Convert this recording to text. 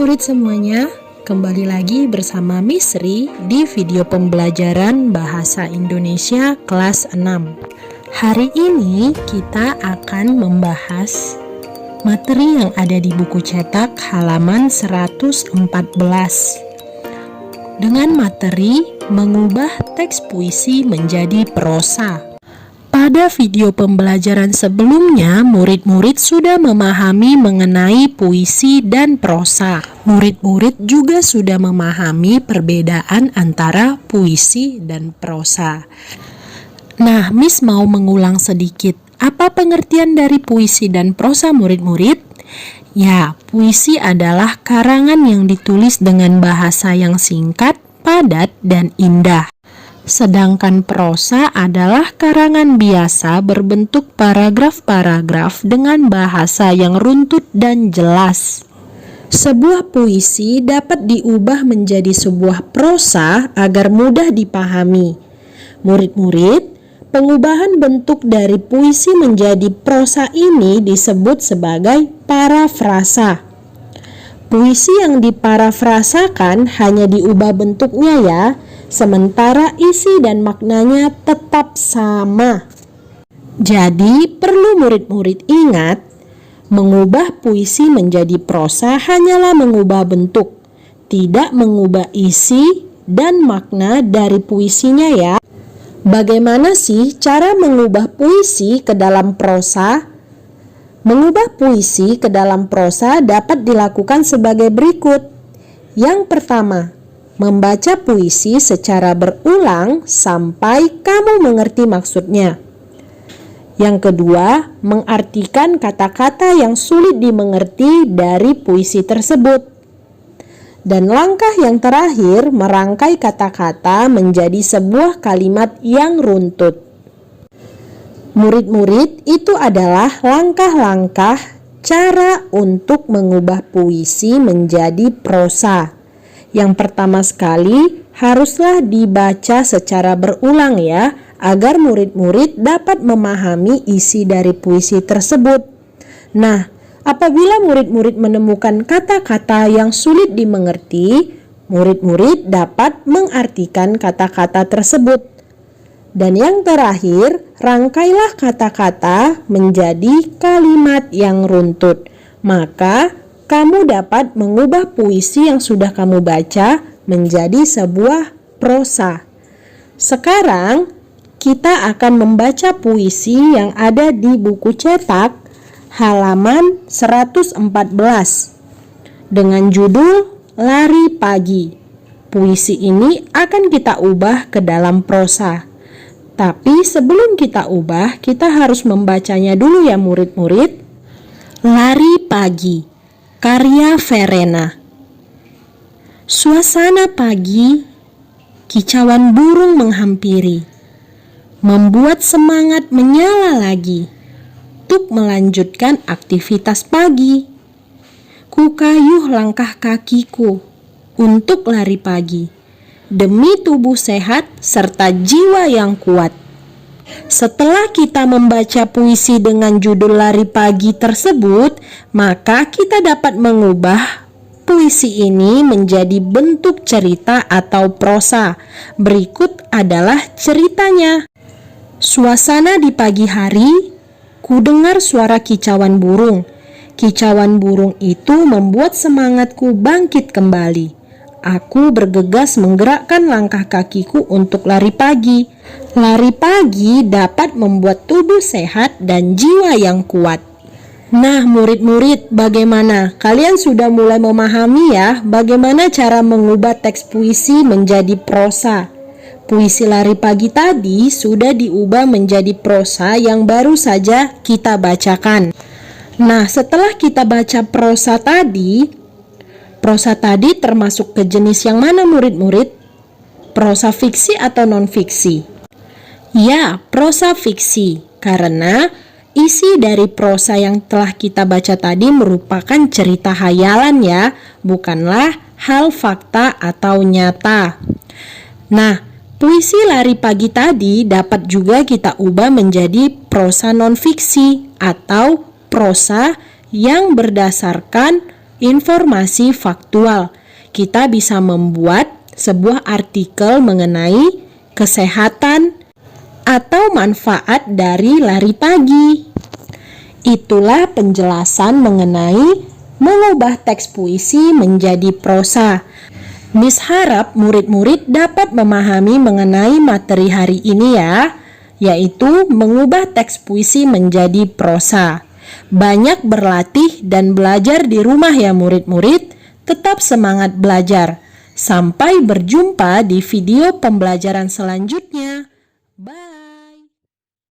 murid semuanya, kembali lagi bersama Miss Ri di video pembelajaran Bahasa Indonesia kelas 6. Hari ini kita akan membahas materi yang ada di buku cetak halaman 114 dengan materi mengubah teks puisi menjadi prosa. Pada video pembelajaran sebelumnya, murid-murid sudah memahami mengenai puisi dan prosa. Murid-murid juga sudah memahami perbedaan antara puisi dan prosa. Nah, Miss mau mengulang sedikit. Apa pengertian dari puisi dan prosa, murid-murid? Ya, puisi adalah karangan yang ditulis dengan bahasa yang singkat, padat, dan indah. Sedangkan prosa adalah karangan biasa berbentuk paragraf-paragraf dengan bahasa yang runtut dan jelas. Sebuah puisi dapat diubah menjadi sebuah prosa agar mudah dipahami. Murid-murid, pengubahan bentuk dari puisi menjadi prosa ini disebut sebagai parafrasa. Puisi yang diparafrasakan hanya diubah bentuknya ya, sementara isi dan maknanya tetap sama. Jadi perlu murid-murid ingat, mengubah puisi menjadi prosa hanyalah mengubah bentuk, tidak mengubah isi dan makna dari puisinya ya. Bagaimana sih cara mengubah puisi ke dalam prosa? Mengubah puisi ke dalam prosa dapat dilakukan sebagai berikut. Yang pertama, membaca puisi secara berulang sampai kamu mengerti maksudnya. Yang kedua, mengartikan kata-kata yang sulit dimengerti dari puisi tersebut. Dan langkah yang terakhir, merangkai kata-kata menjadi sebuah kalimat yang runtut. Murid-murid, itu adalah langkah-langkah cara untuk mengubah puisi menjadi prosa. Yang pertama sekali, haruslah dibaca secara berulang ya, agar murid-murid dapat memahami isi dari puisi tersebut. Nah, apabila murid-murid menemukan kata-kata yang sulit dimengerti, murid-murid dapat mengartikan kata-kata tersebut. Dan yang terakhir, rangkailah kata-kata menjadi kalimat yang runtut. Maka, kamu dapat mengubah puisi yang sudah kamu baca menjadi sebuah prosa. Sekarang, kita akan membaca puisi yang ada di buku cetak halaman 114 dengan judul Lari Pagi. Puisi ini akan kita ubah ke dalam prosa. Tapi sebelum kita ubah, kita harus membacanya dulu ya murid-murid. Lari Pagi, karya Verena. Suasana pagi, kicauan burung menghampiri, membuat semangat menyala lagi untuk melanjutkan aktivitas pagi. Kukayuh langkah kakiku untuk lari pagi, demi tubuh sehat serta jiwa yang kuat. Setelah kita membaca puisi dengan judul Lari Pagi tersebut, maka kita dapat mengubah puisi ini menjadi bentuk cerita atau prosa. Berikut adalah ceritanya. Suasana di pagi hari, ku dengar suara kicauan burung. Kicauan burung itu membuat semangatku bangkit kembali. Aku bergegas menggerakkan langkah kakiku untuk lari pagi. Lari pagi dapat membuat tubuh sehat dan jiwa yang kuat. Nah, murid-murid, bagaimana? Kalian sudah mulai memahami ya bagaimana cara mengubah teks puisi menjadi prosa. Puisi Lari Pagi tadi sudah diubah menjadi prosa yang baru saja kita bacakan. Nah, setelah kita baca prosa tadi termasuk ke jenis yang mana murid-murid? Prosa fiksi atau non-fiksi? Ya, prosa fiksi. Karena isi dari prosa yang telah kita baca tadi merupakan cerita hayalan ya, bukanlah hal fakta atau nyata. Nah, puisi Lari Pagi tadi dapat juga kita ubah menjadi prosa non-fiksi atau prosa yang berdasarkan informasi faktual. Kita bisa membuat sebuah artikel mengenai kesehatan atau manfaat dari lari pagi. Itulah penjelasan mengenai mengubah teks puisi menjadi prosa. Miss harap murid-murid dapat memahami mengenai materi hari ini ya, yaitu mengubah teks puisi menjadi prosa. Banyak berlatih dan belajar di rumah ya murid-murid, tetap semangat belajar. Sampai berjumpa di video pembelajaran selanjutnya. Bye.